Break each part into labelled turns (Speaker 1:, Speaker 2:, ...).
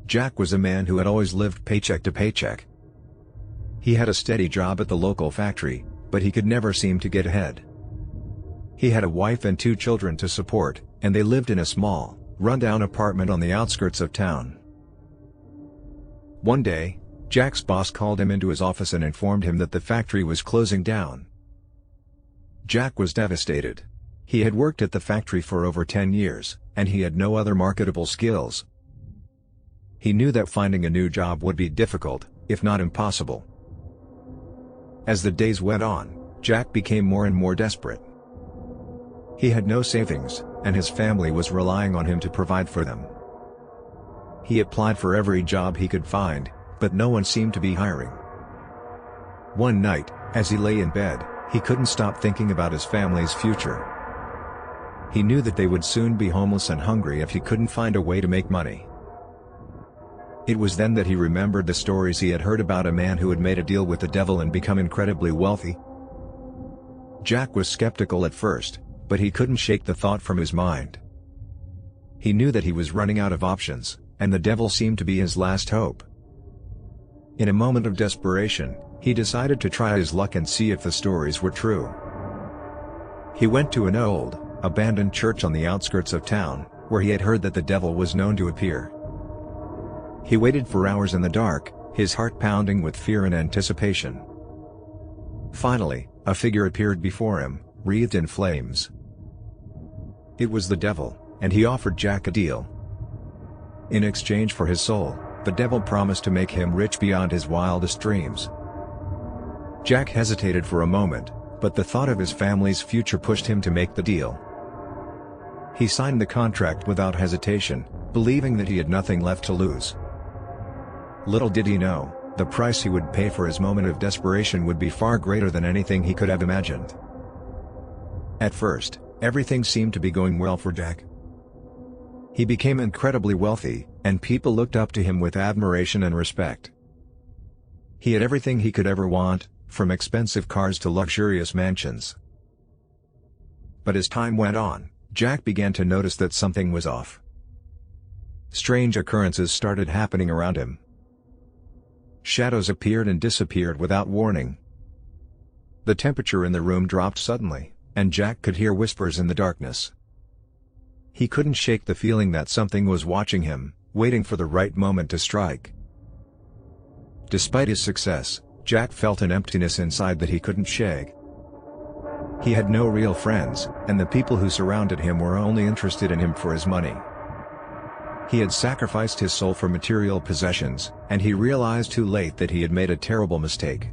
Speaker 1: Jack was a man who had always lived paycheck to paycheck. He had a steady job at the local factory, but he could never seem to get ahead. He had a wife and 2 children to support, and they lived in a small, run-down apartment on the outskirts of town. One day, Jack's boss called him into his office and informed him that the factory was closing down. Jack was devastated. He had worked at the factory for over 10 years, and he had no other marketable skills. He knew that finding a new job would be difficult, if not impossible. As the days went on, Jack became more and more desperate. He had no savings, and his family was relying on him to provide for them. He applied for every job he could find, but no one seemed to be hiring. One night, as he lay in bed, he couldn't stop thinking about his family's future. He knew that they would soon be homeless and hungry if he couldn't find a way to make money. It was then that he remembered the stories he had heard about a man who had made a deal with the devil and become incredibly wealthy. Jack was skeptical at first, but he couldn't shake the thought from his mind. He knew that he was running out of options, and the devil seemed to be his last hope. In a moment of desperation, he decided to try his luck and see if the stories were true. He went to an old, abandoned church on the outskirts of town, where he had heard that the devil was known to appear. He waited for hours in the dark, his heart pounding with fear and anticipation. Finally, a figure appeared before him, wreathed in flames. It was the devil, and he offered Jack a deal. In exchange for his soul, the devil promised to make him rich beyond his wildest dreams. Jack hesitated for a moment, but the thought of his family's future pushed him to make the deal. He signed the contract without hesitation, believing that he had nothing left to lose. Little did he know, the price he would pay for his moment of desperation would be far greater than anything he could have imagined. At first, everything seemed to be going well for Jack. He became incredibly wealthy, and people looked up to him with admiration and respect. He had everything he could ever want, from expensive cars to luxurious mansions. But as time went on, Jack began to notice that something was off. Strange occurrences started happening around him. Shadows appeared and disappeared without warning. The temperature in the room dropped suddenly, and Jack could hear whispers in the darkness. He couldn't shake the feeling that something was watching him, waiting for the right moment to strike. Despite his success, Jack felt an emptiness inside that he couldn't shake. He had no real friends, and the people who surrounded him were only interested in him for his money. He had sacrificed his soul for material possessions, and he realized too late that he had made a terrible mistake.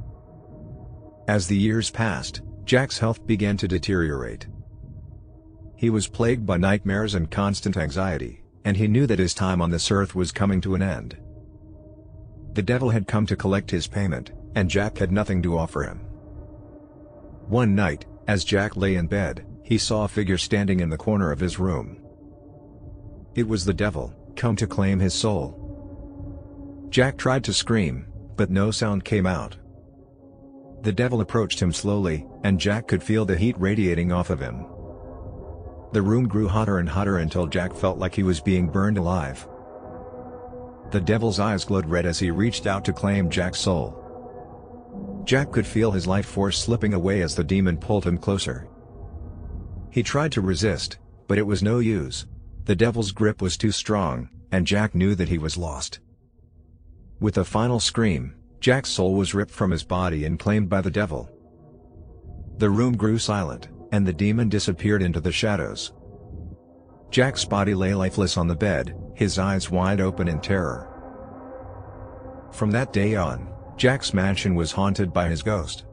Speaker 1: As the years passed, Jack's health began to deteriorate. He was plagued by nightmares and constant anxiety, and he knew that his time on this earth was coming to an end. The devil had come to collect his payment, and Jack had nothing to offer him. One night, as Jack lay in bed, he saw a figure standing in the corner of his room. It was the devil, come to claim his soul. Jack tried to scream, but no sound came out. The devil approached him slowly, and Jack could feel the heat radiating off of him. The room grew hotter and hotter until Jack felt like he was being burned alive. The devil's eyes glowed red as he reached out to claim Jack's soul. Jack could feel his life force slipping away as the demon pulled him closer. He tried to resist, but it was no use. The devil's grip was too strong, and Jack knew that he was lost. With a final scream, Jack's soul was ripped from his body and claimed by the devil. The room grew silent, and the demon disappeared into the shadows. Jack's body lay lifeless on the bed, his eyes wide open in terror. From that day on, Jack's mansion was haunted by his ghost.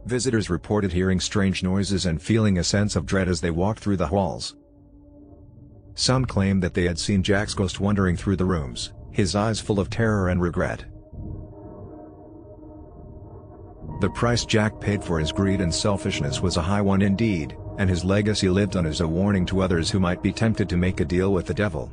Speaker 1: Visitors reported hearing strange noises and feeling a sense of dread as they walked through the halls. Some claimed that they had seen Jack's ghost wandering through the rooms, his eyes full of terror and regret. The price Jack paid for his greed and selfishness was a high one indeed, and his legacy lived on as a warning to others who might be tempted to make a deal with the devil.